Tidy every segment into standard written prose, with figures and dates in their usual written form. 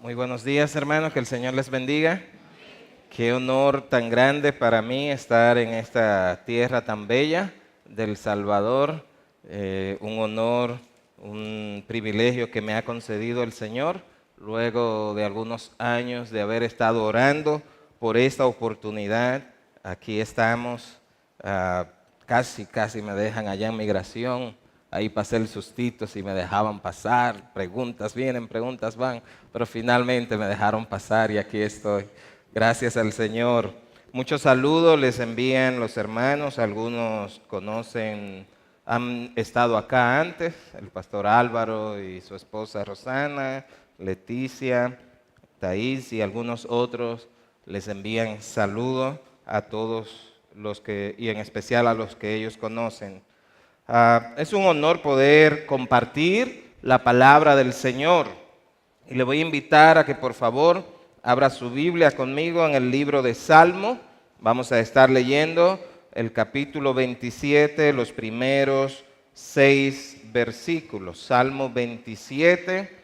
Muy buenos días, hermanos, que el Señor les bendiga. Qué honor tan grande para mí estar en esta tierra tan bella del Salvador. Un honor, un privilegio que me ha concedido el Señor luego de algunos años de haber estado orando por esta oportunidad. Aquí estamos, casi me dejan allá en migración. Ahí pasé el sustito si me dejaban pasar, preguntas vienen, preguntas van, pero finalmente me dejaron pasar y aquí estoy. Gracias al Señor. Muchos saludos les envían los hermanos, algunos conocen, han estado acá antes, el pastor Álvaro y su esposa Rosana, Leticia, Thais y algunos otros les envían saludos a todos los que, y en especial a los que ellos conocen. Es un honor poder compartir la palabra del Señor. Y le voy a invitar a que por favor abra su Biblia conmigo en el libro de Salmo. Vamos a estar leyendo el capítulo 27, los primeros 6 versículos. Salmo 27.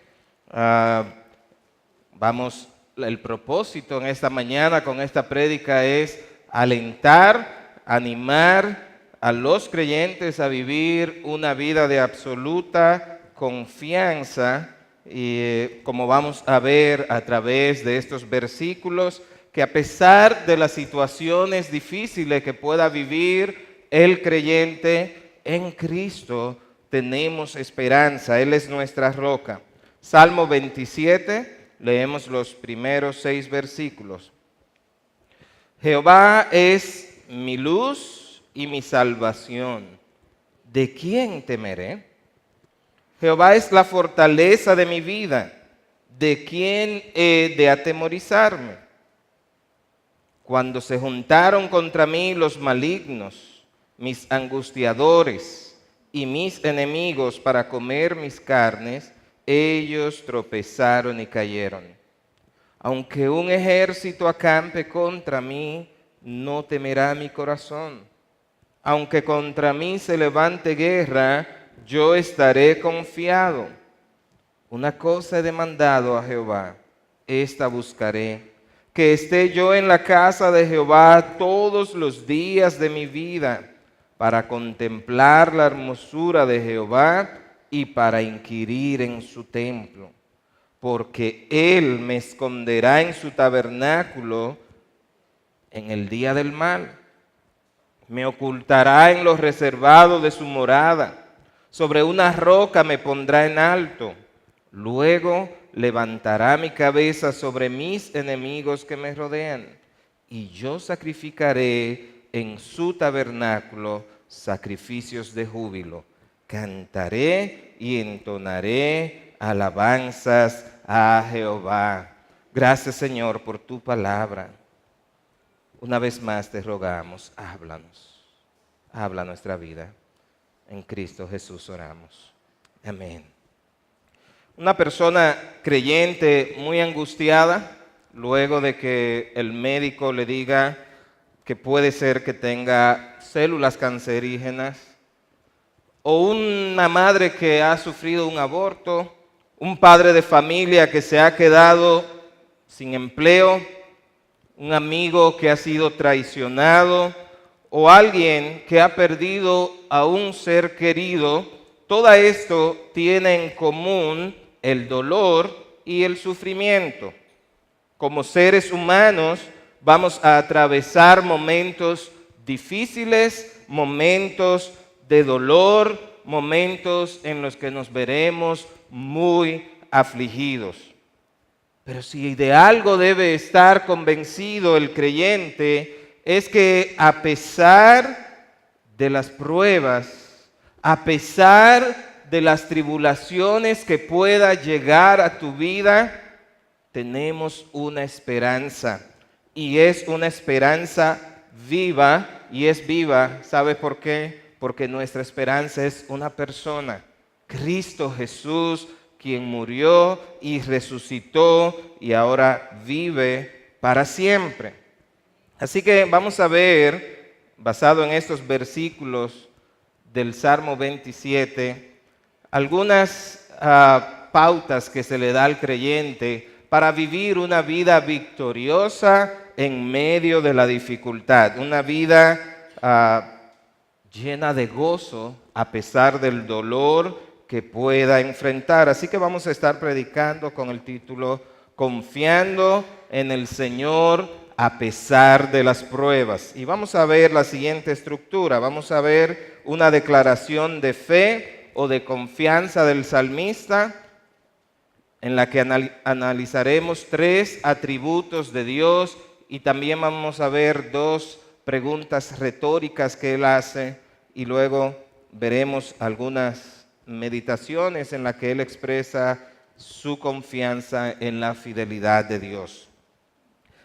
El propósito en esta mañana con esta prédica es alentar, animar a los creyentes a vivir una vida de absoluta confianza y como vamos a ver a través de estos versículos, que a pesar de las situaciones difíciles que pueda vivir el creyente, en Cristo tenemos esperanza, Él es nuestra roca. Salmo 27, leemos los primeros 6 versículos. Jehová es mi luz y mi salvación. ¿De quién temeré? Jehová es la fortaleza de mi vida. ¿De quién he de atemorizarme? Cuando se juntaron contra mí los malignos, mis angustiadores y mis enemigos para comer mis carnes, ellos tropezaron y cayeron. Aunque un ejército acampe contra mí, no temerá mi corazón. Aunque contra mí se levante guerra, yo estaré confiado. Una cosa he demandado a Jehová, esta buscaré, que esté yo en la casa de Jehová todos los días de mi vida, para contemplar la hermosura de Jehová y para inquirir en su templo. Porque Él me esconderá en su tabernáculo en el día del mal. Me ocultará en lo reservado de su morada. Sobre una roca me pondrá en alto. Luego levantará mi cabeza sobre mis enemigos que me rodean. Y yo sacrificaré en su tabernáculo sacrificios de júbilo. Cantaré y entonaré alabanzas a Jehová. Gracias, Señor, por tu palabra. Una vez más te rogamos, háblanos, habla nuestra vida. En Cristo Jesús oramos. Amén. Una persona creyente muy angustiada, luego de que el médico le diga que puede ser que tenga células cancerígenas, o una madre que ha sufrido un aborto, un padre de familia que se ha quedado sin empleo, un amigo que ha sido traicionado o alguien que ha perdido a un ser querido, todo esto tiene en común el dolor y el sufrimiento. Como seres humanos vamos a atravesar momentos difíciles, momentos de dolor, momentos en los que nos veremos muy afligidos. Pero si de algo debe estar convencido el creyente, es que a pesar de las pruebas, a pesar de las tribulaciones que pueda llegar a tu vida, tenemos una esperanza. Y es una esperanza viva, y es viva, ¿sabe por qué? Porque nuestra esperanza es una persona, Cristo Jesús, quien murió y resucitó y ahora vive para siempre. Así que vamos a ver, basado en estos versículos del Salmo 27, algunas pautas que se le da al creyente para vivir una vida victoriosa en medio de la dificultad, una vida llena de gozo a pesar del dolor que pueda enfrentar. Así que vamos a estar predicando con el título Confiando en el Señor a pesar de las pruebas. Y vamos a ver la siguiente estructura. Vamos a ver una declaración de fe o de confianza del salmista, en la que analizaremos 3 atributos de Dios y también vamos a ver 2 preguntas retóricas que él hace y luego veremos algunas meditaciones en las que él expresa su confianza en la fidelidad de Dios.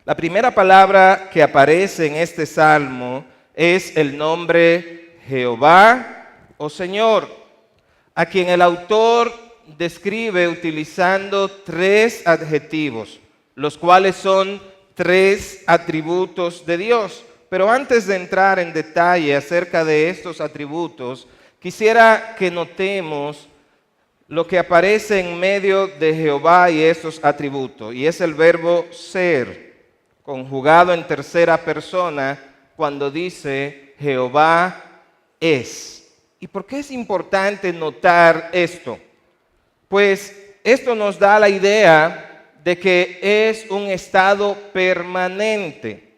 La primera palabra que aparece en este salmo es el nombre Jehová o Señor, a quien el autor describe utilizando 3 adjetivos, los cuales son 3 atributos de Dios. Pero antes de entrar en detalle acerca de estos atributos, quisiera que notemos lo que aparece en medio de Jehová y estos atributos, y es el verbo ser, conjugado en tercera persona cuando dice Jehová es. ¿Y por qué es importante notar esto? Pues esto nos da la idea de que es un estado permanente.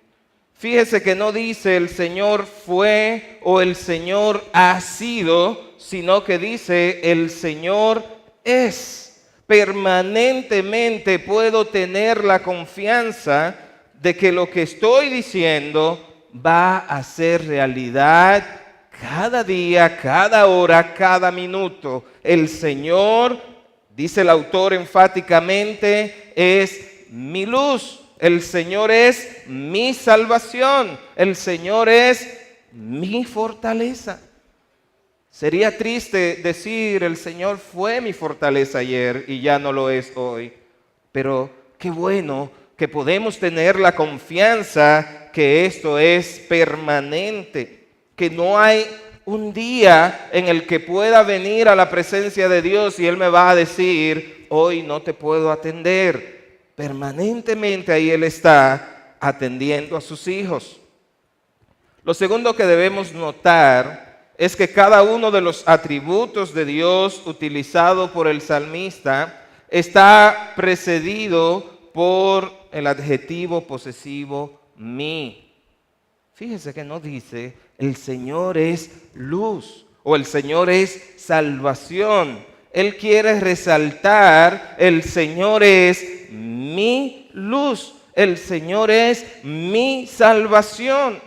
Fíjese que no dice el Señor fue o el Señor ha sido, sino que dice el Señor es. Permanentemente puedo tener la confianza de que lo que estoy diciendo va a ser realidad cada día, cada hora, cada minuto. El Señor, dice el autor enfáticamente, es mi luz. El Señor es mi salvación. El Señor es mi fortaleza. Sería triste decir el Señor fue mi fortaleza ayer y ya no lo es hoy. Pero qué bueno que podemos tener la confianza que esto es permanente, que no hay un día en el que pueda venir a la presencia de Dios y Él me va a decir, hoy no te puedo atender. Permanentemente ahí Él está atendiendo a sus hijos. Lo segundo que debemos notar es que cada uno de los atributos de Dios utilizado por el salmista está precedido por el adjetivo posesivo mi. Fíjese que no dice el Señor es luz o el Señor es salvación. Él quiere resaltar el Señor es mi luz, el Señor es mi salvación.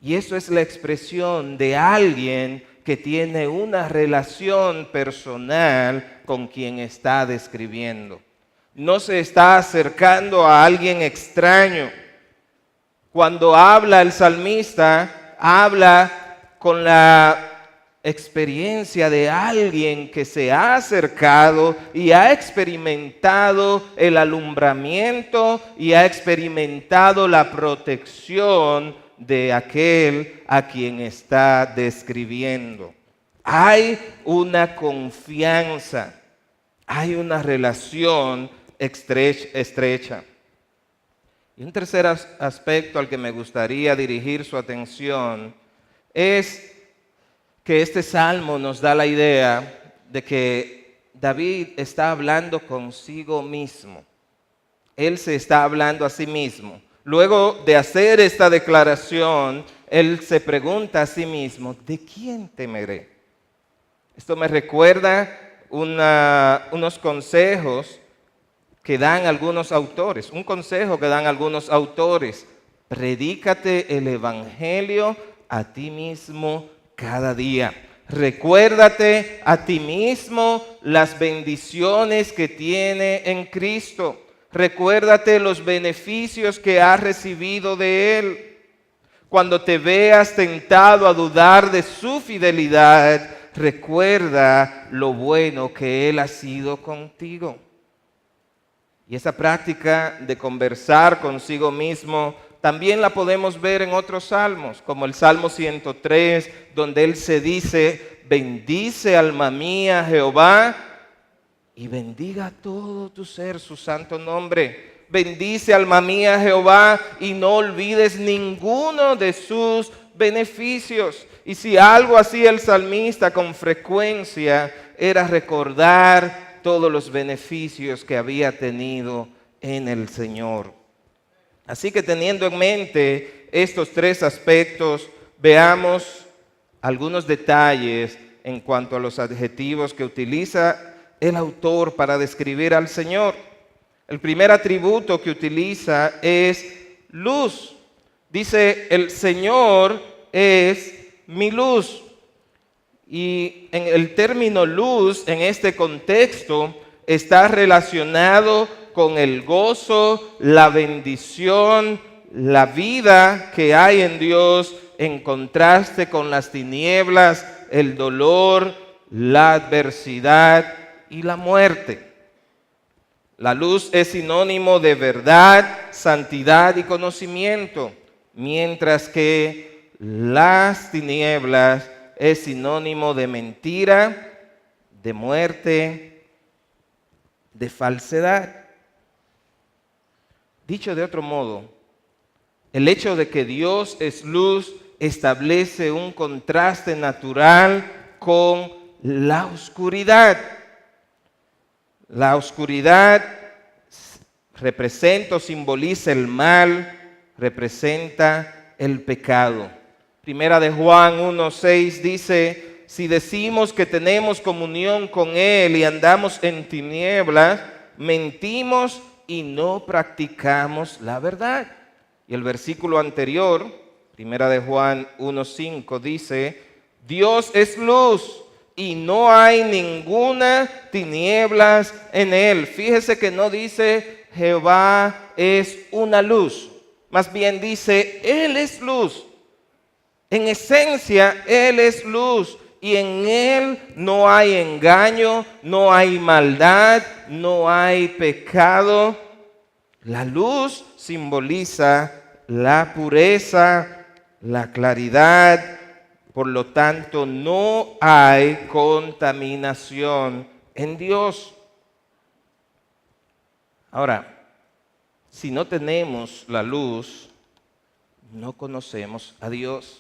Y eso es la expresión de alguien que tiene una relación personal con quien está describiendo. No se está acercando a alguien extraño. Cuando habla el salmista, habla con la experiencia de alguien que se ha acercado y ha experimentado el alumbramiento y ha experimentado la protección de aquel a quien está describiendo. Hay una confianza, hay una relación estrecha. Y un tercer aspecto al que me gustaría dirigir su atención es que este salmo nos da la idea de que David está hablando consigo mismo. Él se está hablando a sí mismo. Luego de hacer esta declaración, él se pregunta a sí mismo, ¿de quién temeré? Esto me recuerda unos consejos que dan algunos autores. Un consejo que dan algunos autores. Predícate el evangelio a ti mismo cada día. Recuérdate a ti mismo las bendiciones que tiene en Cristo. Recuérdate los beneficios que has recibido de Él. Cuando te veas tentado a dudar de su fidelidad, recuerda lo bueno que Él ha sido contigo. Y esa práctica de conversar consigo mismo también la podemos ver en otros salmos, como el Salmo 103, donde Él se dice, bendice alma mía Jehová, y bendiga todo tu ser su santo nombre. Bendice, alma mía, Jehová, y no olvides ninguno de sus beneficios. Y si algo hacía el salmista con frecuencia, era recordar todos los beneficios que había tenido en el Señor. Así que teniendo en mente estos tres aspectos, veamos algunos detalles en cuanto a los adjetivos que utiliza el autor para describir al Señor. El primer atributo que utiliza es luz. Dice, el Señor es mi luz. Y en el término luz, en este contexto, está relacionado con el gozo, la bendición, la vida que hay en Dios, en contraste con las tinieblas, el dolor, la adversidad y la muerte. La luz es sinónimo de verdad, santidad y conocimiento, mientras que las tinieblas es sinónimo de mentira, de muerte, de falsedad. Dicho de otro modo, el hecho de que Dios es luz establece un contraste natural con la oscuridad. La oscuridad representa o simboliza el mal, representa el pecado. Primera de Juan 1:6 dice, si decimos que tenemos comunión con Él y andamos en tinieblas, mentimos y no practicamos la verdad. Y el versículo anterior, Primera de Juan 1:5 dice, Dios es luz y no hay ninguna tinieblas en Él. Fíjese que no dice Jehová es una luz, más bien dice Él es luz. En esencia, Él es luz y en Él no hay engaño, no hay maldad, no hay pecado. La luz simboliza la pureza, la claridad, por lo tanto no hay contaminación en Dios. Ahora, si no tenemos la luz, no conocemos a Dios.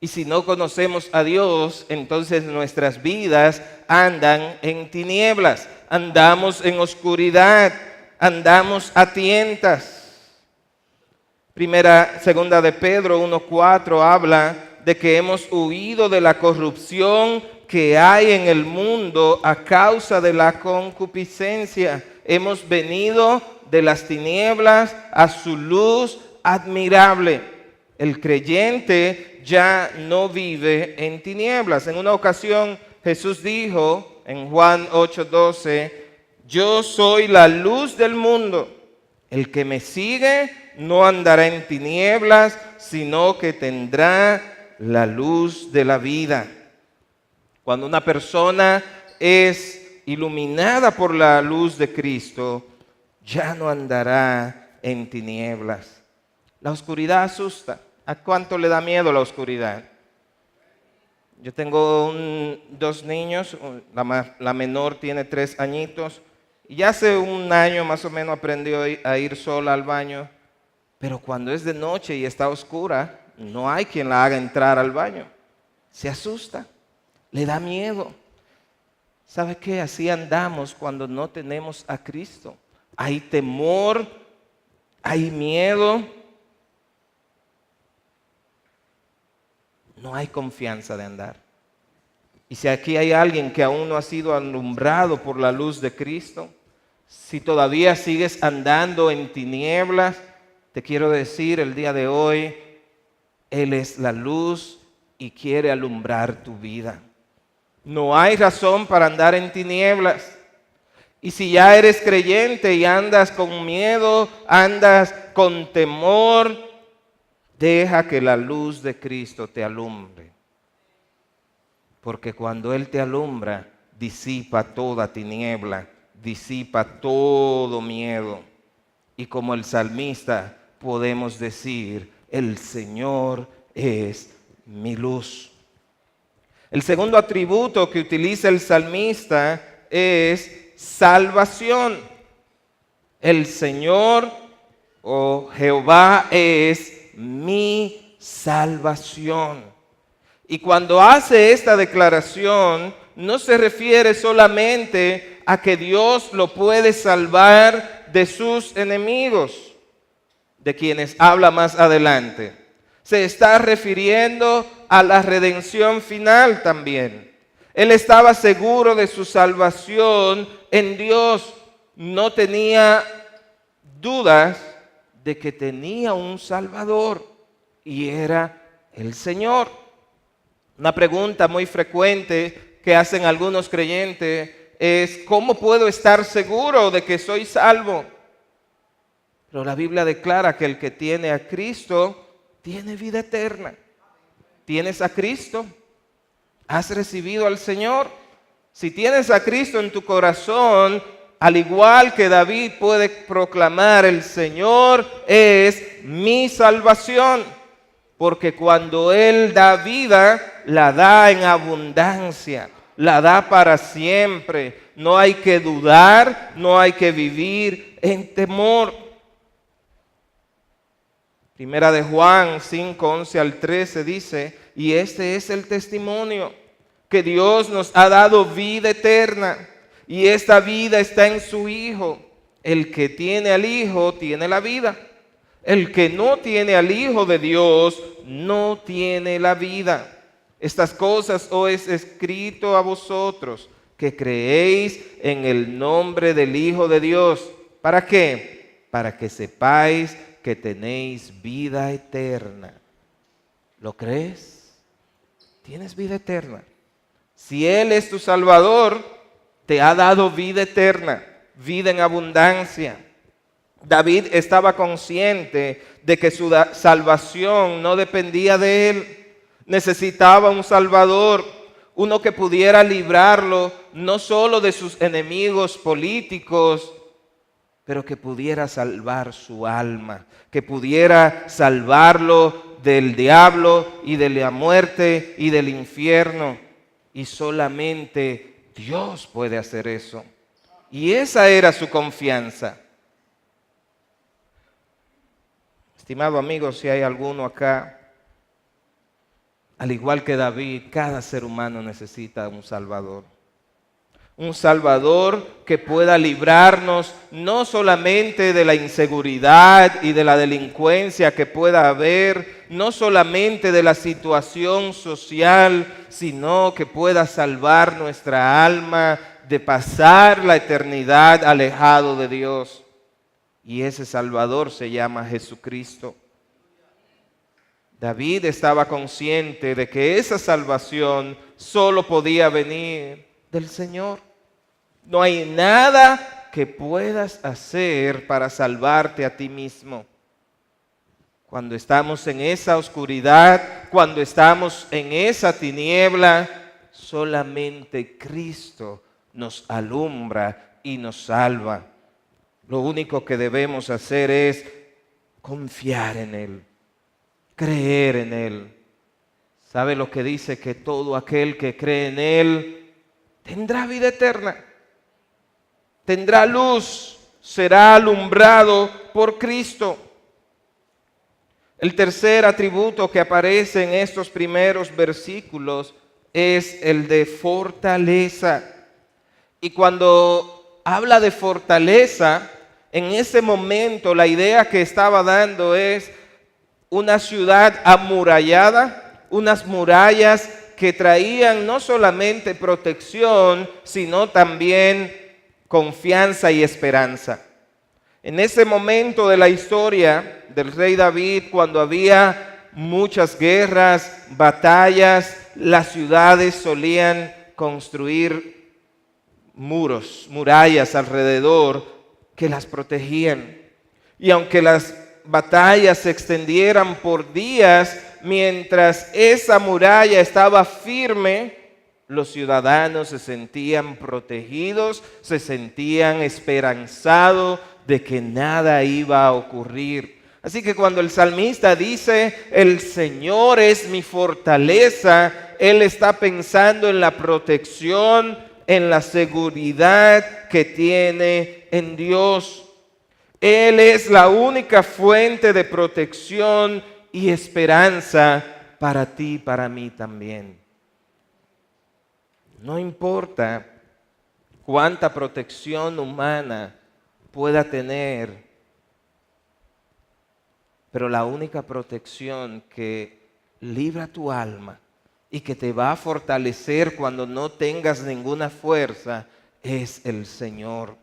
Y si no conocemos a Dios, entonces nuestras vidas andan en tinieblas, andamos en oscuridad, andamos a tientas. Segunda de Pedro 1:4 habla de que hemos huido de la corrupción que hay en el mundo a causa de la concupiscencia. Hemos venido de las tinieblas a su luz admirable. El creyente ya no vive en tinieblas. En una ocasión Jesús dijo en Juan 8:12, yo soy la luz del mundo. El que me sigue no andará en tinieblas, sino que tendrá la luz de la vida. Cuando una persona es iluminada por la luz de Cristo, ya no andará en tinieblas. La oscuridad asusta. ¿A cuánto le da miedo la oscuridad? Yo tengo dos niños, la menor tiene 3 añitos, y ya hace un año más o menos aprendió a ir sola al baño, pero cuando es de noche y está oscura, no hay quien la haga entrar al baño. Se asusta, le da miedo. ¿Sabe qué? Así andamos cuando no tenemos a Cristo. Hay temor, hay miedo, no hay confianza de andar. Y si aquí hay alguien que aún no ha sido alumbrado por la luz de Cristo, si todavía sigues andando en tinieblas, te quiero decir el día de hoy, Él es la luz y quiere alumbrar tu vida. No hay razón para andar en tinieblas. Y si ya eres creyente y andas con miedo, andas con temor, deja que la luz de Cristo te alumbre. Porque cuando Él te alumbra, disipa toda tiniebla, disipa todo miedo. Y como el salmista podemos decir, el Señor es mi luz. El segundo atributo que utiliza el salmista es salvación. El Señor o Jehová es mi salvación. Y cuando hace esta declaración, no se refiere solamente a que Dios lo puede salvar de sus enemigos, de quienes habla más adelante. Se está refiriendo a la redención final también. Él estaba seguro de su salvación en Dios. No tenía dudas de que tenía un Salvador y era el Señor. Una pregunta muy frecuente que hacen algunos creyentes es: ¿cómo puedo estar seguro de que soy salvo? Pero la Biblia declara que el que tiene a Cristo tiene vida eterna. ¿Tienes a Cristo? ¿Has recibido al Señor? Si tienes a Cristo en tu corazón, al igual que David puede proclamar: el Señor es mi salvación. Porque cuando Él da vida, la da en abundancia, la da para siempre. No hay que dudar, no hay que vivir en temor. Primera de Juan 5, 11 al 13 dice: y este es el testimonio, que Dios nos ha dado vida eterna, y esta vida está en su Hijo. El que tiene al Hijo tiene la vida. El que no tiene al Hijo de Dios no tiene la vida. Estas cosas os he escrito a vosotros, que creéis en el nombre del Hijo de Dios. ¿Para qué? Para que sepáis que tenéis vida eterna. ¿Lo crees? Tienes vida eterna. Si Él es tu Salvador, te ha dado vida eterna, vida en abundancia. David estaba consciente de que su salvación no dependía de él. Necesitaba un Salvador, uno que pudiera librarlo no solo de sus enemigos políticos, pero que pudiera salvar su alma, que pudiera salvarlo del diablo y de la muerte y del infierno. Y solamente Dios puede hacer eso. Y esa era su confianza. Estimado amigo, si hay alguno acá, al igual que David, cada ser humano necesita un Salvador. Un Salvador que pueda librarnos no solamente de la inseguridad y de la delincuencia que pueda haber, no solamente de la situación social, sino que pueda salvar nuestra alma de pasar la eternidad alejado de Dios. Y ese Salvador se llama Jesucristo. David estaba consciente de que esa salvación solo podía venir del Señor. No hay nada que puedas hacer para salvarte a ti mismo. Cuando estamos en esa oscuridad, cuando estamos en esa tiniebla, solamente Cristo nos alumbra y nos salva. Lo único que debemos hacer es confiar en Él, creer en Él. ¿Sabe lo que dice? Que todo aquel que cree en Él tendrá vida eterna, tendrá luz, será alumbrado por Cristo. El tercer atributo que aparece en estos primeros versículos es el de fortaleza. Y cuando habla de fortaleza, en ese momento la idea que estaba dando es una ciudad amurallada, unas murallas que traían no solamente protección, sino también confianza y esperanza. En ese momento de la historia del rey David, cuando había muchas guerras, batallas, las ciudades solían construir muros, murallas alrededor que las protegían. Y aunque las batallas se extendieran por días, mientras esa muralla estaba firme, los ciudadanos se sentían protegidos, se sentían esperanzados de que nada iba a ocurrir. Así que cuando el salmista dice, el Señor es mi fortaleza, él está pensando en la protección, en la seguridad que tiene en Dios. Él es la única fuente de protección y esperanza para ti y para mí también. No importa cuánta protección humana pueda tener, pero la única protección que libra tu alma y que te va a fortalecer cuando no tengas ninguna fuerza es el Señor.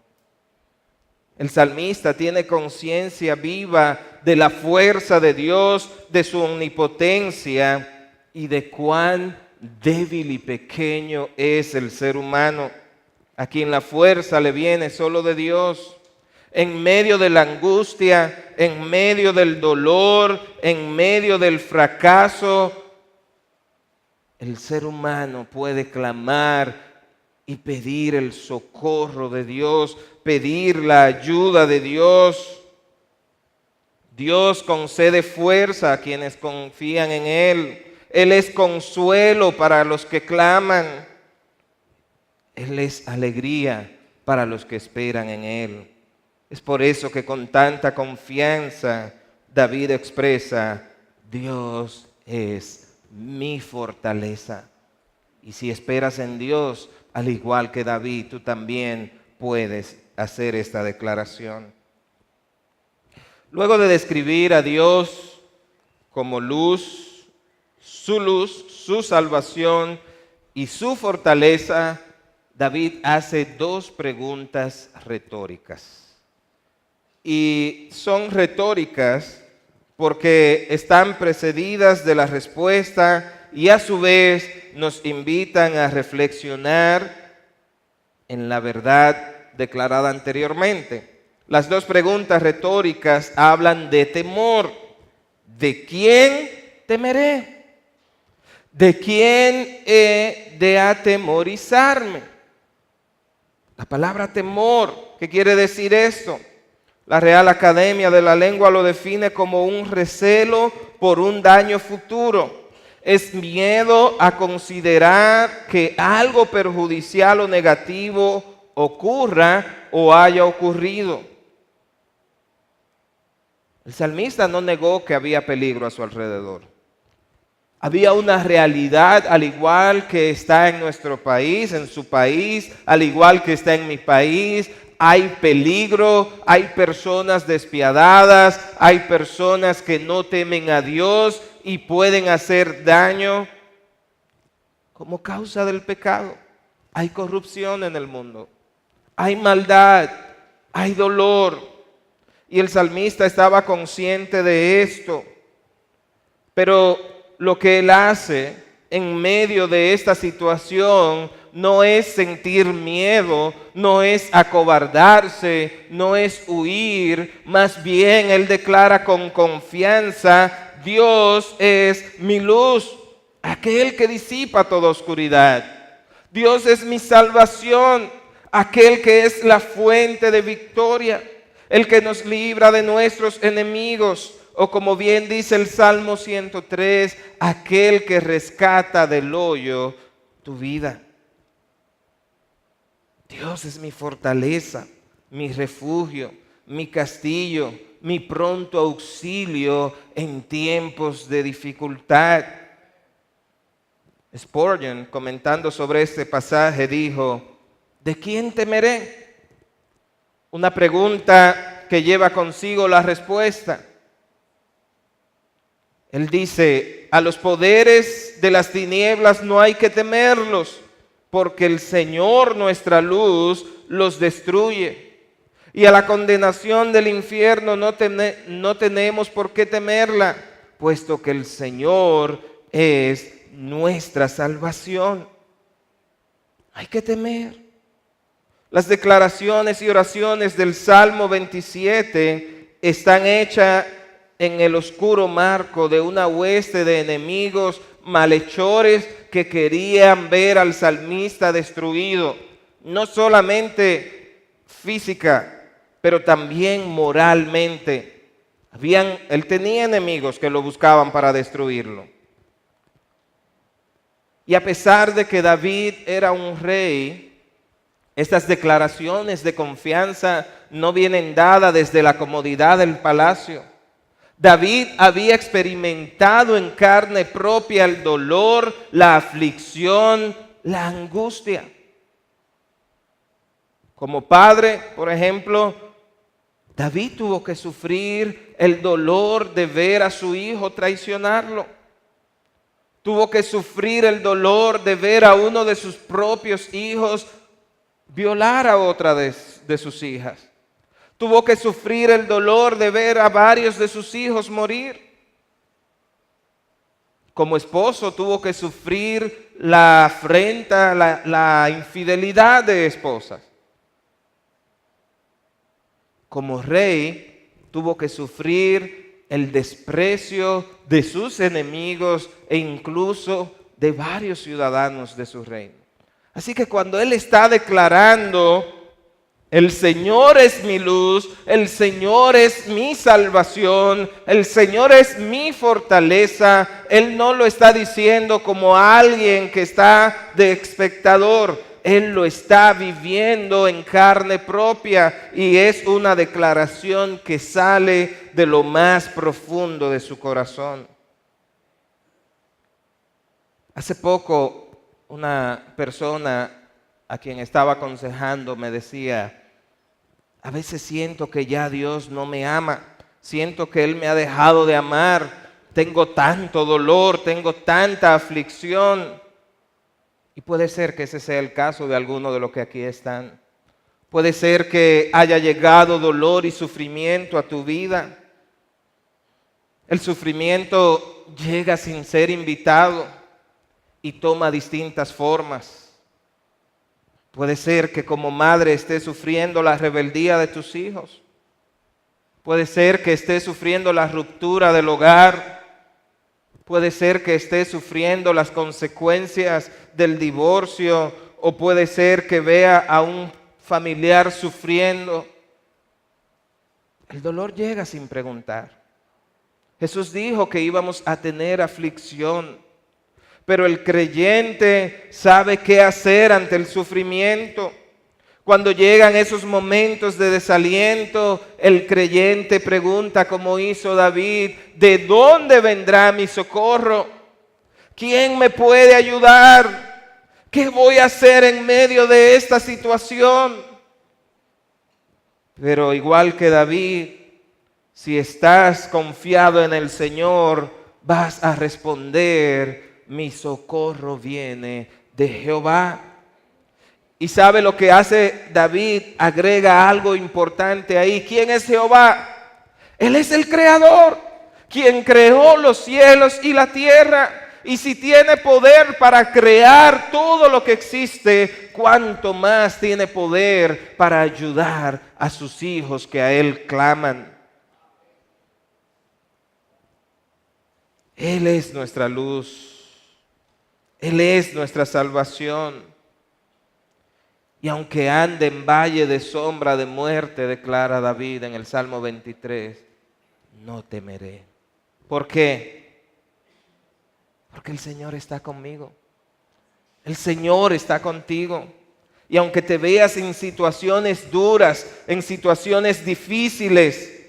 El salmista tiene conciencia viva de la fuerza de Dios, de su omnipotencia y de cuán débil y pequeño es el ser humano, a quien la fuerza le viene solo de Dios. En medio de la angustia, en medio del dolor, en medio del fracaso, el ser humano puede clamar y pedir el socorro de Dios, pedir la ayuda de Dios. Dios concede fuerza a quienes confían en Él. Él es consuelo para los que claman. Él es alegría para los que esperan en Él. Es por eso que con tanta confianza David expresa: Dios es mi fortaleza. Y si esperas en Dios, al igual que David, tú también puedes hacer esta declaración. Luego de describir a Dios como luz, su salvación y su fortaleza, David hace dos preguntas retóricas. Y son retóricas porque están precedidas de la respuesta y a su vez nos invitan a reflexionar en la verdad declarada anteriormente. Las dos preguntas retóricas hablan de temor. ¿De quién temeré? ¿De quién he de atemorizarme? La palabra temor, ¿qué quiere decir esto? La Real Academia de la Lengua lo define como un recelo por un daño futuro. Es miedo a considerar que algo perjudicial o negativo ocurra o haya ocurrido. El salmista no negó que había peligro a su alrededor. Había una realidad, al igual que está en nuestro país, en su país, al igual que está en mi país. Hay peligro, hay personas despiadadas, hay personas que no temen a Dios y pueden hacer daño como causa del pecado. Hay corrupción en el mundo, hay maldad, hay dolor. Y el salmista estaba consciente de esto. Pero lo que él hace en medio de esta situación no es sentir miedo, no es acobardarse, no es huir. Más bien él declara con confianza: Dios es mi luz, aquel que disipa toda oscuridad. Dios es mi salvación, aquel que es la fuente de victoria, el que nos libra de nuestros enemigos. O como bien dice el Salmo 103, aquel que rescata del hoyo tu vida. Dios es mi fortaleza, mi refugio, mi castillo, mi pronto auxilio en tiempos de dificultad. Spurgeon, comentando sobre este pasaje, dijo: ¿de quién temeré? Una pregunta que lleva consigo la respuesta. Él dice: a los poderes de las tinieblas no hay que temerlos, porque el Señor, nuestra luz, los destruye. Y a la condenación del infierno no tenemos por qué temerla, puesto que el Señor es nuestra salvación. Hay que temer. Las declaraciones y oraciones del Salmo 27 están hechas en el oscuro marco de una hueste de enemigos malhechores que querían ver al salmista destruido, no solamente física, pero también moralmente. Él tenía enemigos que lo buscaban para destruirlo. Y a pesar de que David era un rey, Estas declaraciones de confianza no vienen dadas desde la comodidad del palacio. David había experimentado en carne propia el dolor, la aflicción, la angustia. Como padre, por ejemplo, David tuvo que sufrir el dolor de ver a su hijo traicionarlo. Tuvo que sufrir el dolor de ver a uno de sus propios hijos violar a otra de sus hijas. Tuvo que sufrir el dolor de ver a varios de sus hijos morir. Como esposo tuvo que sufrir la afrenta, la infidelidad de esposas. Como rey tuvo que sufrir el desprecio de sus enemigos e incluso de varios ciudadanos de su reino. Así que cuando él está declarando: el Señor es mi luz, el Señor es mi salvación, el Señor es mi fortaleza, él no lo está diciendo como alguien que está de espectador. Él lo está viviendo en carne propia y es una declaración que sale de lo más profundo de su corazón. Hace poco una persona a quien estaba aconsejando me decía: a veces siento que ya Dios no me ama, siento que Él me ha dejado de amar, tengo tanto dolor, tengo tanta aflicción. Y puede ser que ese sea el caso de alguno de los que aquí están. Puede ser que haya llegado dolor y sufrimiento a tu vida. El sufrimiento llega sin ser invitado y toma distintas formas. Puede ser que como madre estés sufriendo la rebeldía de tus hijos. Puede ser que estés sufriendo la ruptura del hogar. Puede ser que estés sufriendo las consecuencias del divorcio, o puede ser que vea a un familiar sufriendo. El dolor llega sin preguntar. Jesús dijo que íbamos a tener aflicción, pero el creyente sabe qué hacer ante el sufrimiento. Cuando llegan esos momentos de desaliento, el creyente pregunta, como hizo David: ¿de dónde vendrá mi socorro? ¿Quién me puede ayudar? ¿Qué voy a hacer en medio de esta situación? Pero igual que David, si estás confiado en el Señor, vas a responder: mi socorro viene de Jehová. ¿Y sabe lo que hace David? Agrega algo importante ahí. ¿Quién es Jehová? Él es el creador, quien creó los cielos y la tierra. Y si tiene poder para crear todo lo que existe, ¿cuánto más tiene poder para ayudar a sus hijos que a Él claman? Él es nuestra luz. Él es nuestra salvación. Y aunque ande en valle de sombra de muerte, declara David en el Salmo 23, no temeré. ¿Por qué? Porque el Señor está conmigo. El Señor está contigo. Y aunque te veas en situaciones duras, en situaciones difíciles,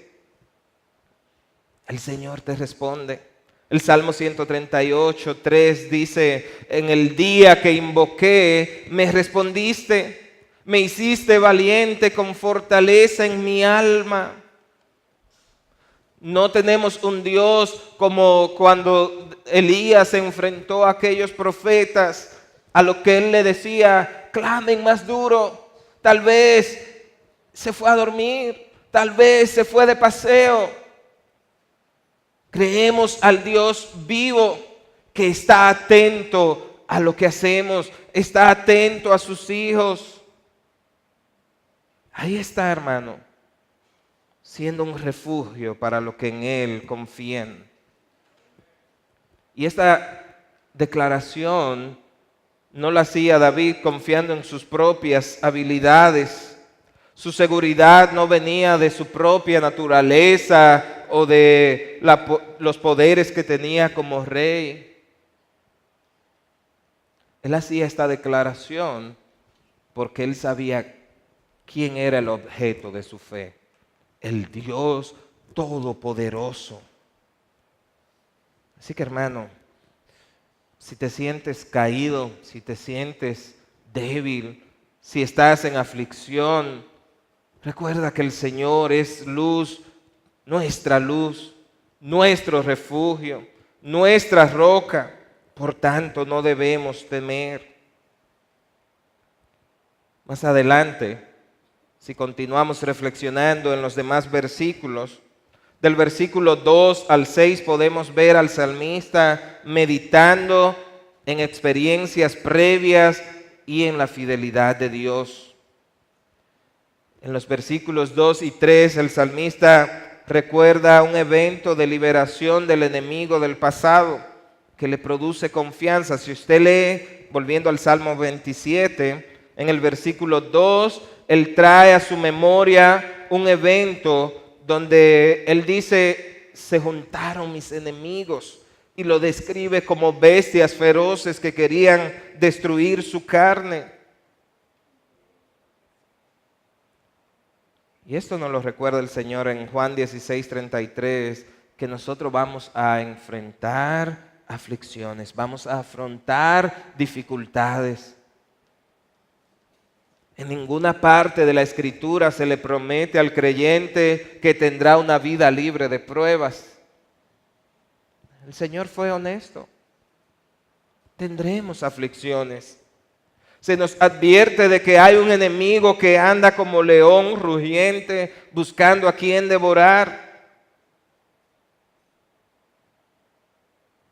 el Señor te responde. El Salmo 138, 3 dice: en el día que invoqué, me respondiste, me hiciste valiente con fortaleza en mi alma. No tenemos un Dios como cuando Elías se enfrentó a aquellos profetas, a lo que él le decía: clamen más duro. Tal vez se fue a dormir, tal vez se fue de paseo. Creemos al Dios vivo que está atento a lo que hacemos, está atento a sus hijos. Ahí está, hermano, siendo un refugio para los que en Él confían. Y esta declaración no la hacía David confiando en sus propias habilidades. Su seguridad no venía de su propia naturaleza o de los poderes que tenía como rey. Él hacía esta declaración porque él sabía quién era el objeto de su fe, el Dios Todopoderoso. Así que, hermano, si te sientes caído, si te sientes débil, si estás en aflicción, recuerda que el Señor es luz, nuestro refugio, nuestra roca. Por tanto, no debemos temer. Más adelante, si continuamos reflexionando en los demás versículos, del versículo 2 al 6 podemos ver al salmista meditando en experiencias previas y en la fidelidad de Dios. En los versículos 2 y 3 el salmista recuerda un evento de liberación del enemigo del pasado que le produce confianza. Si usted lee, volviendo al Salmo 27, en el versículo 2, él trae a su memoria un evento donde él dice, se juntaron mis enemigos, y lo describe como bestias feroces que querían destruir su carne. Y esto nos lo recuerda el Señor en Juan 16:33, que nosotros vamos a enfrentar aflicciones, vamos a afrontar dificultades. En ninguna parte de la Escritura se le promete al creyente que tendrá una vida libre de pruebas. El Señor fue honesto. Tendremos aflicciones. Se nos advierte de que hay un enemigo que anda como león rugiente buscando a quien devorar.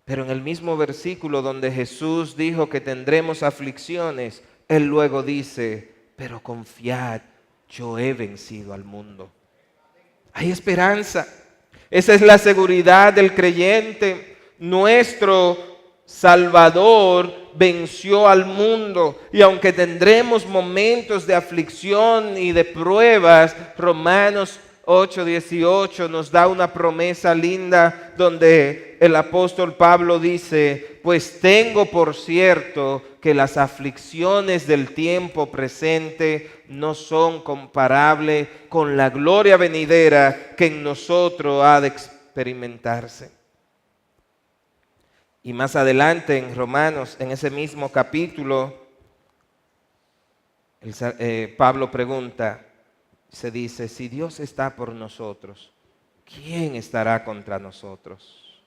Pero en el mismo versículo donde Jesús dijo que tendremos aflicciones, Él luego dice, pero confiad, yo he vencido al mundo. Hay esperanza. Esa es la seguridad del creyente. Nuestro Salvador venció al mundo. Y aunque tendremos momentos de aflicción y de pruebas, Romanos 8:18 nos da una promesa linda donde el apóstol Pablo dice, pues tengo por cierto que las aflicciones del tiempo presente no son comparables con la gloria venidera que en nosotros ha de experimentarse. Y más adelante en Romanos, en ese mismo capítulo, Pablo pregunta, se dice, si Dios está por nosotros, ¿quién estará contra nosotros?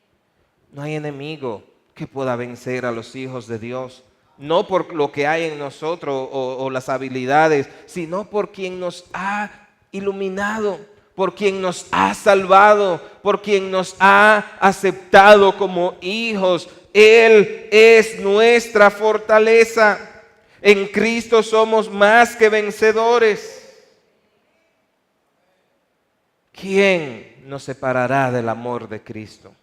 No hay enemigo que pueda vencer a los hijos de Dios, no por lo que hay en nosotros o las habilidades, sino por quien nos ha iluminado, por quien nos ha salvado, por quien nos ha aceptado como hijos. Él es nuestra fortaleza. En Cristo somos más que vencedores. ¿Quién nos separará del amor de Cristo?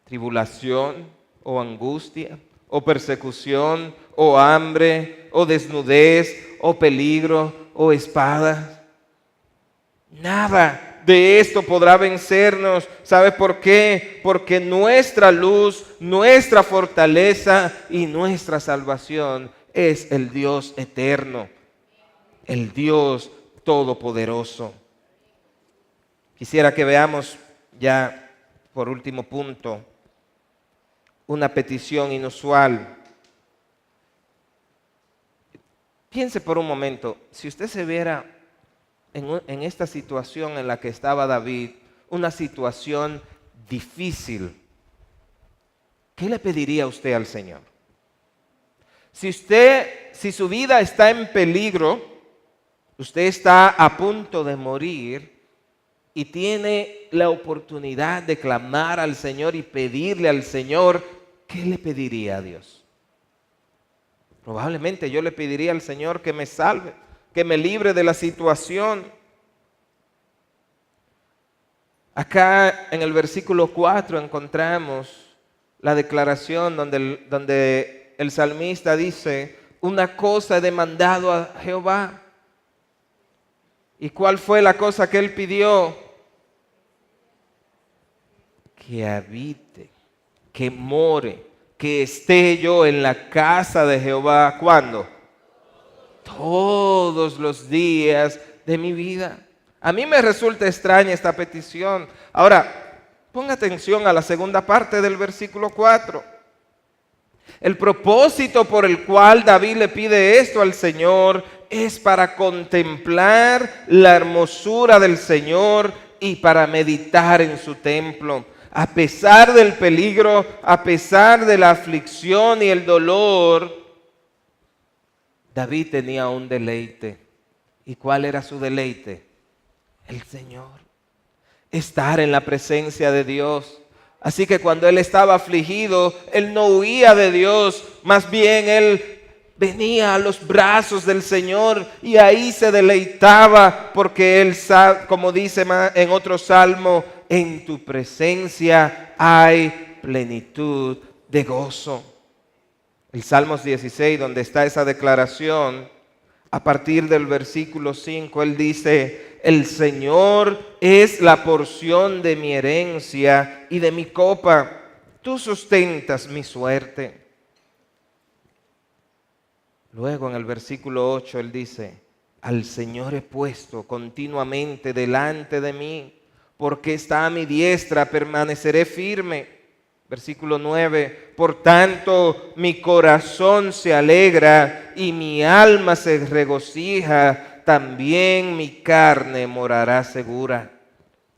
¿Tribulación o angustia o persecución o hambre o desnudez o peligro o espada? Nada de esto podrá vencernos. ¿Sabe por qué? Porque nuestra luz, nuestra fortaleza y nuestra salvación es el Dios eterno, el Dios todopoderoso. Quisiera que veamos ya por último punto una petición inusual. Piense por un momento, si usted se viera en esta situación en la que estaba David, una situación difícil, ¿qué le pediría usted al Señor? Si su vida está en peligro, usted está a punto de morir y tiene la oportunidad de clamar al Señor y pedirle al Señor, ¿qué le pediría a Dios? Probablemente yo le pediría al Señor que me salve, que me libre de la situación. Acá en el versículo 4 encontramos la declaración donde el salmista dice, una cosa he demandado a Jehová. ¿Y cuál fue la cosa que él pidió? Que habite, que more, que esté yo en la casa de Jehová. ¿Cuándo? todos los días de mi vida. A mí me resulta extraña esta petición. Ahora, ponga atención a la segunda parte del versículo 4. El propósito por el cual David le pide esto al Señor es para contemplar la hermosura del Señor y para meditar en su templo. A pesar del peligro, a pesar de la aflicción y el dolor, David tenía un deleite. ¿Y cuál era su deleite? El Señor. Estar en la presencia de Dios. Así que cuando él estaba afligido, él no huía de Dios, más bien él venía a los brazos del Señor y ahí se deleitaba, porque él, como dice en otro salmo, en tu presencia hay plenitud de gozo. El Salmos 16, donde está esa declaración, a partir del versículo 5, él dice: el Señor es la porción de mi herencia y de mi copa. Tú sustentas mi suerte. Luego en el versículo 8 él dice: al Señor he puesto continuamente delante de mí, porque está a mi diestra, permaneceré firme. Versículo 9, por tanto mi corazón se alegra y mi alma se regocija, también mi carne morará segura.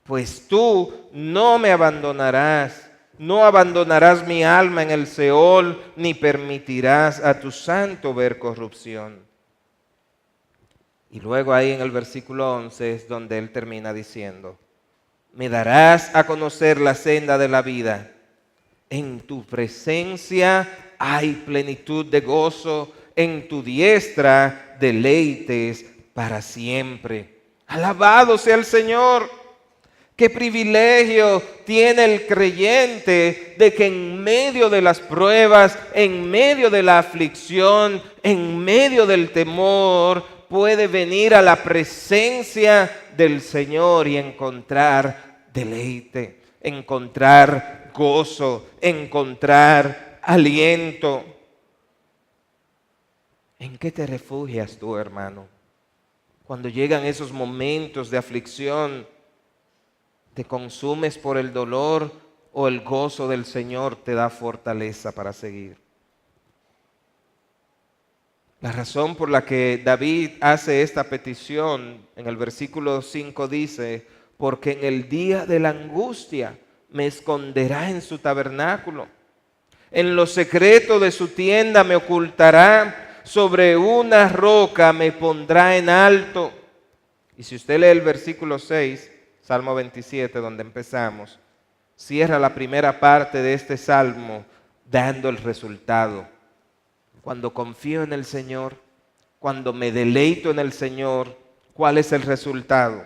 Pues tú no me abandonarás, no abandonarás mi alma en el Seol, ni permitirás a tu santo ver corrupción. Y luego ahí en el versículo 11 es donde él termina diciendo: me darás a conocer la senda de la vida. En tu presencia hay plenitud de gozo, en tu diestra deleites para siempre. Alabado sea el Señor. Qué privilegio tiene el creyente de que en medio de las pruebas, en medio de la aflicción, en medio del temor, puede venir a la presencia del Señor y encontrar deleite, encontrar gozo, encontrar aliento. ¿En qué te refugias tú, hermano? Cuando llegan esos momentos de aflicción, ¿te consumes por el dolor o el gozo del Señor te da fortaleza para seguir? La razón por la que David hace esta petición, en el versículo 5 dice: porque en el día de la angustia me esconderá en su tabernáculo. En lo secreto de su tienda me ocultará. Sobre una roca me pondrá en alto. Y si usted lee el versículo 6, Salmo 27, donde empezamos, cierra la primera parte de este salmo dando el resultado. Cuando confío en el Señor, cuando me deleito en el Señor, ¿cuál es el resultado?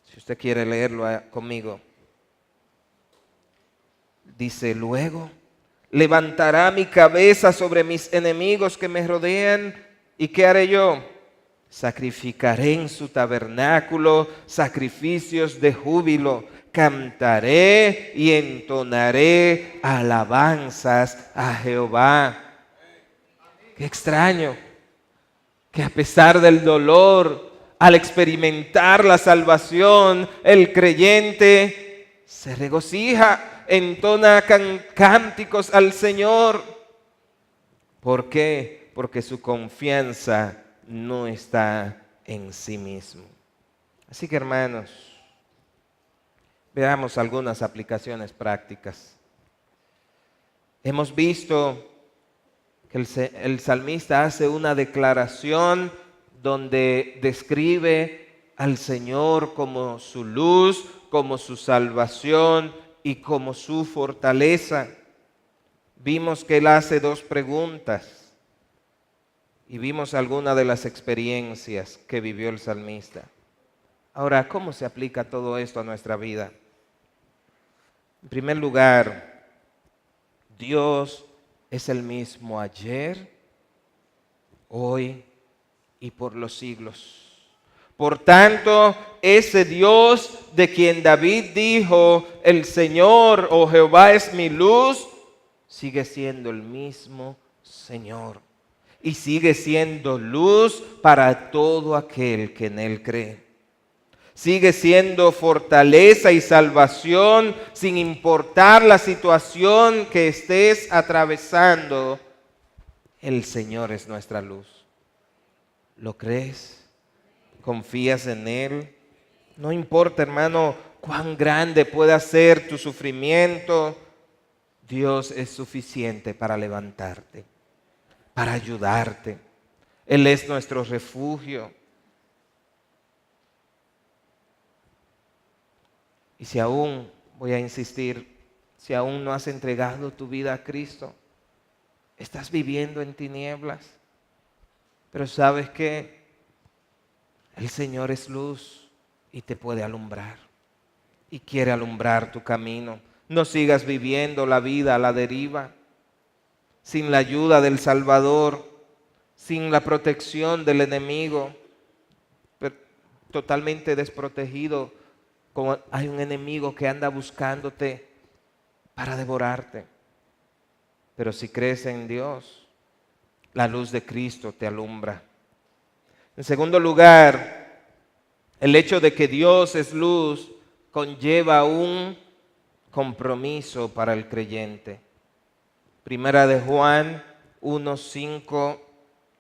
Si usted quiere leerlo conmigo. Dice: luego levantará mi cabeza sobre mis enemigos que me rodean. ¿Y qué haré yo? Sacrificaré en su tabernáculo sacrificios de júbilo. Cantaré y entonaré alabanzas a Jehová. Qué extraño que a pesar del dolor, al experimentar la salvación, el creyente se regocija, entona cánticos al Señor. ¿Por qué? Porque su confianza no está en sí mismo. Así que, hermanos, veamos algunas aplicaciones prácticas. Hemos visto que el salmista hace una declaración donde describe al Señor como su luz, como su salvación y como su fortaleza. Vimos que él hace dos preguntas y vimos algunas de las experiencias que vivió el salmista. Ahora, ¿cómo se aplica todo esto a nuestra vida? En primer lugar, Dios es el mismo ayer, hoy y por los siglos. Por tanto, ese Dios de quien David dijo: el Señor o Jehová es mi luz, sigue siendo el mismo Señor. y sigue siendo luz para todo aquel que en Él cree. Sigue siendo fortaleza y salvación sin importar la situación que estés atravesando. El Señor es nuestra luz. ¿Lo crees? ¿Confías en Él? No importa, hermano, cuán grande pueda ser tu sufrimiento, Dios es suficiente para levantarte, para ayudarte. Él es nuestro refugio. Y si aún, voy a insistir, si aún no has entregado tu vida a Cristo, estás viviendo en tinieblas, pero sabes que el Señor es luz y te puede alumbrar y quiere alumbrar tu camino. No sigas viviendo la vida a la deriva, sin la ayuda del Salvador, sin la protección del enemigo, totalmente desprotegido. Como hay un enemigo que anda buscándote para devorarte. Pero si crees en Dios, la luz de Cristo te alumbra. En segundo lugar, el hecho de que Dios es luz conlleva un compromiso para el creyente. Primera de Juan 1, 5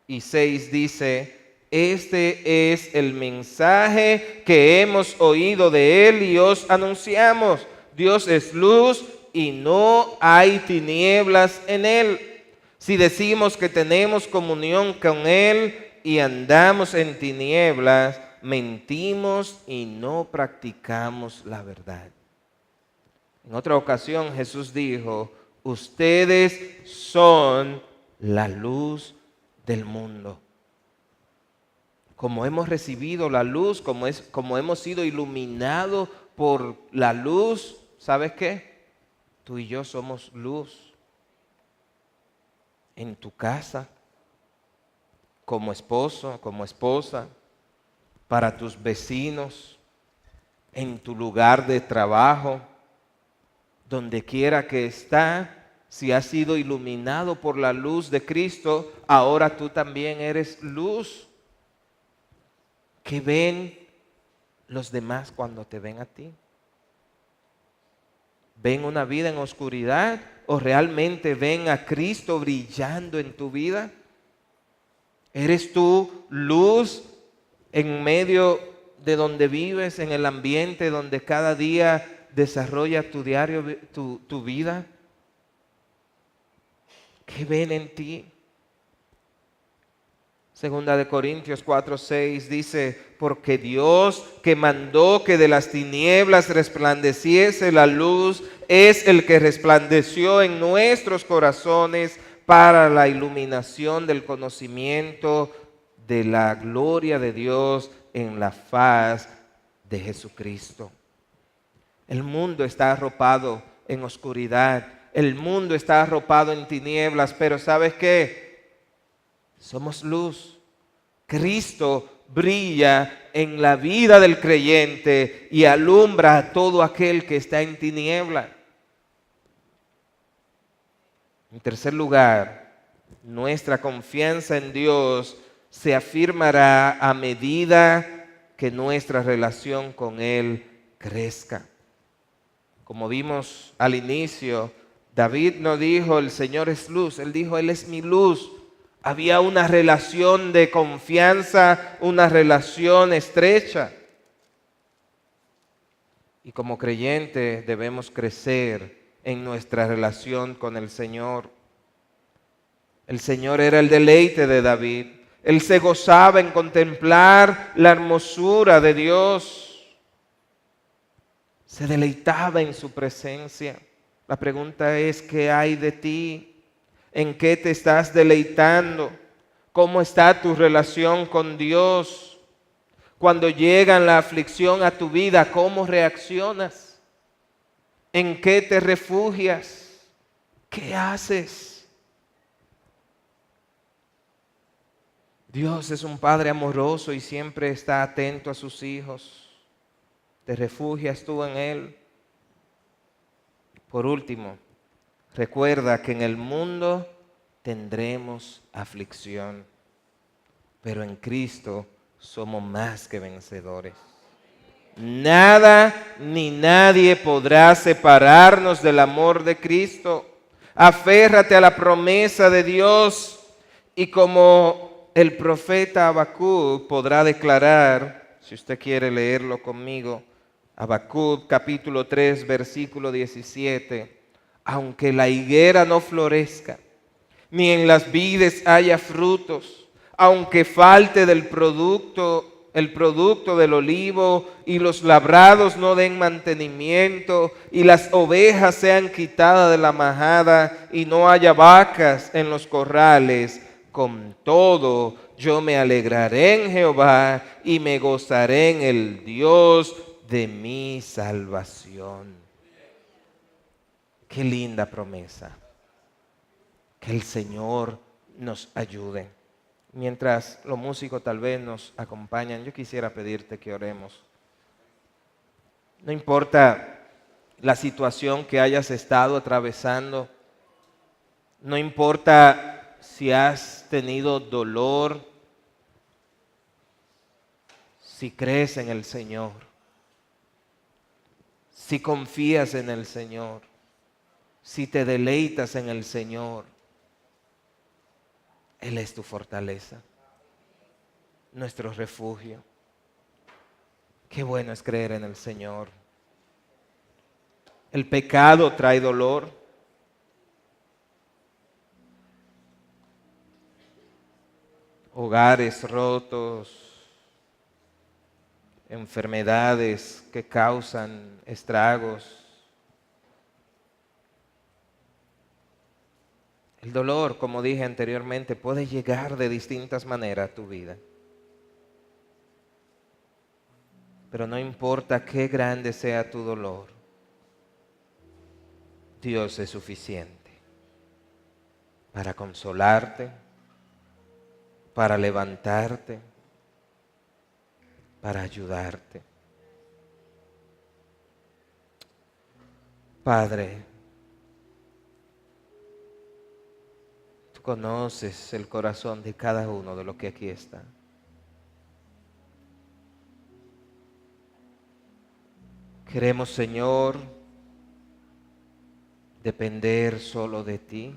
y 6 dice: este es el mensaje que hemos oído de Él y os anunciamos. Dios es luz y no hay tinieblas en Él. Si decimos que tenemos comunión con Él y andamos en tinieblas, mentimos y no practicamos la verdad. En otra ocasión Jesús dijo: ustedes son la luz del mundo. Como hemos recibido la luz, como hemos sido iluminados por la luz, ¿sabes qué? Tú y yo somos luz. En tu casa, como esposo, como esposa, para tus vecinos, en tu lugar de trabajo, donde quiera que está. Si has sido iluminado por la luz de Cristo, ahora tú también eres luz. ¿Qué ven los demás cuando te ven a ti? ¿Ven una vida en oscuridad o realmente ven a Cristo brillando en tu vida? ¿Eres tú luz en medio de donde vives, en el ambiente donde cada día desarrolla tu diario, tu vida? ¿Qué ven en ti? Segunda de Corintios 4:6 dice: porque Dios, que mandó que de las tinieblas resplandeciese la luz, es el que resplandeció en nuestros corazones para la iluminación del conocimiento de la gloria de Dios en la faz de Jesucristo. El mundo está arropado en oscuridad, el mundo está arropado en tinieblas, pero ¿sabes qué? Somos luz. Cristo brilla en la vida del creyente y alumbra a todo aquel que está en tiniebla. En tercer lugar, nuestra confianza en Dios se afirmará a medida que nuestra relación con Él crezca. Como vimos al inicio, David no dijo: el Señor es luz, él dijo: Él es mi luz. Había una relación de confianza, una relación estrecha. Y como creyentes debemos crecer en nuestra relación con el Señor. El Señor era el deleite de David. Él se gozaba en contemplar la hermosura de Dios. Se deleitaba en su presencia. La pregunta es: ¿qué hay de ti? ¿En qué te estás deleitando? ¿Cómo está tu relación con Dios? Cuando llega la aflicción a tu vida, ¿cómo reaccionas? ¿En qué te refugias? ¿Qué haces? Dios es un Padre amoroso y siempre está atento a sus hijos. ¿Te refugias tú en Él? Por último, recuerda que en el mundo tendremos aflicción, pero en Cristo somos más que vencedores. Nada ni nadie podrá separarnos del amor de Cristo. Aférrate a la promesa de Dios y como el profeta Habacuc podrá declarar, si usted quiere leerlo conmigo, Habacuc capítulo 3 versículo 17, aunque la higuera no florezca, ni en las vides haya frutos, aunque falte el producto del olivo y los labrados no den mantenimiento y las ovejas sean quitadas de la majada y no haya vacas en los corrales, con todo yo me alegraré en Jehová y me gozaré en el Dios de mi salvación. Qué linda promesa. Que el Señor nos ayude. Mientras los músicos tal vez nos acompañan, yo quisiera pedirte que oremos. No importa la situación que hayas estado atravesando, no importa si has tenido dolor, si crees en el Señor, si confías en el Señor, si te deleitas en el Señor, Él es tu fortaleza, nuestro refugio. Qué bueno es creer en el Señor. El pecado trae dolor. Hogares rotos, enfermedades que causan estragos. El dolor, como dije anteriormente, puede llegar de distintas maneras a tu vida. Pero no importa qué grande sea tu dolor, Dios es suficiente para consolarte, para levantarte, para ayudarte. Padre, tú conoces el corazón de cada uno de los que aquí está. Queremos, Señor, depender solo de ti.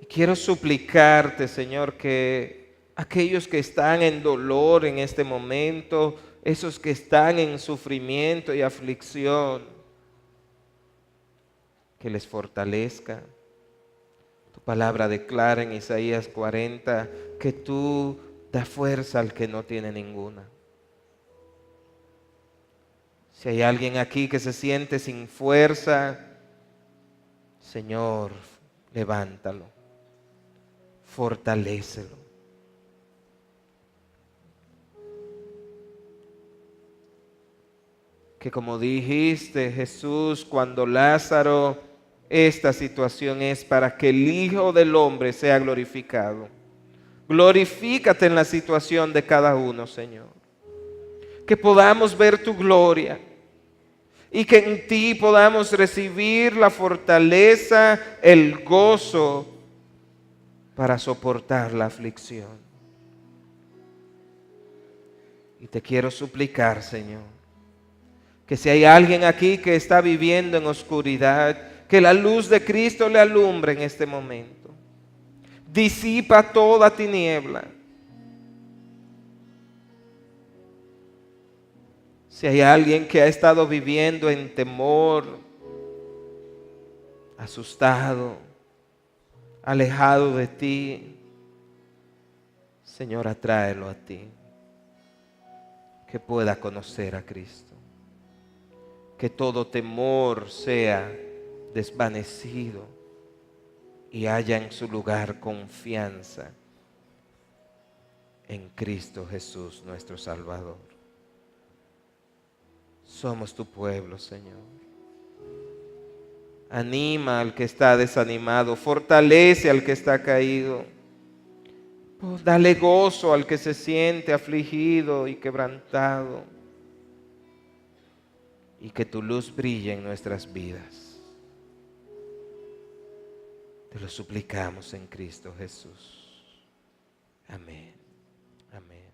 Y quiero suplicarte, Señor, que aquellos que están en dolor en este momento, esos que están en sufrimiento y aflicción, que les fortalezca. Tu palabra declara en Isaías 40 que tú das fuerza al que no tiene ninguna. Si hay alguien aquí que se siente sin fuerza, Señor, levántalo, fortalécelo. Que como dijiste, Jesús, cuando Lázaro, esta situación es para que el Hijo del Hombre sea glorificado. Glorifícate en la situación de cada uno, Señor. Que podamos ver tu gloria y que en ti podamos recibir la fortaleza, el gozo para soportar la aflicción. Y te quiero suplicar, Señor, que si hay alguien aquí que está viviendo en oscuridad, que la luz de Cristo le alumbre en este momento. Disipa toda tiniebla. Si hay alguien que ha estado viviendo en temor, asustado, alejado de ti, Señor, atráelo a ti, que pueda conocer a Cristo, que todo temor sea desvanecido y haya en su lugar confianza en Cristo Jesús, nuestro Salvador. Somos tu pueblo, Señor. Anima al que está desanimado, fortalece al que está caído. Dale gozo al que se siente afligido y quebrantado. Y que tu luz brille en nuestras vidas. Te lo suplicamos en Cristo Jesús. Amén. Amén.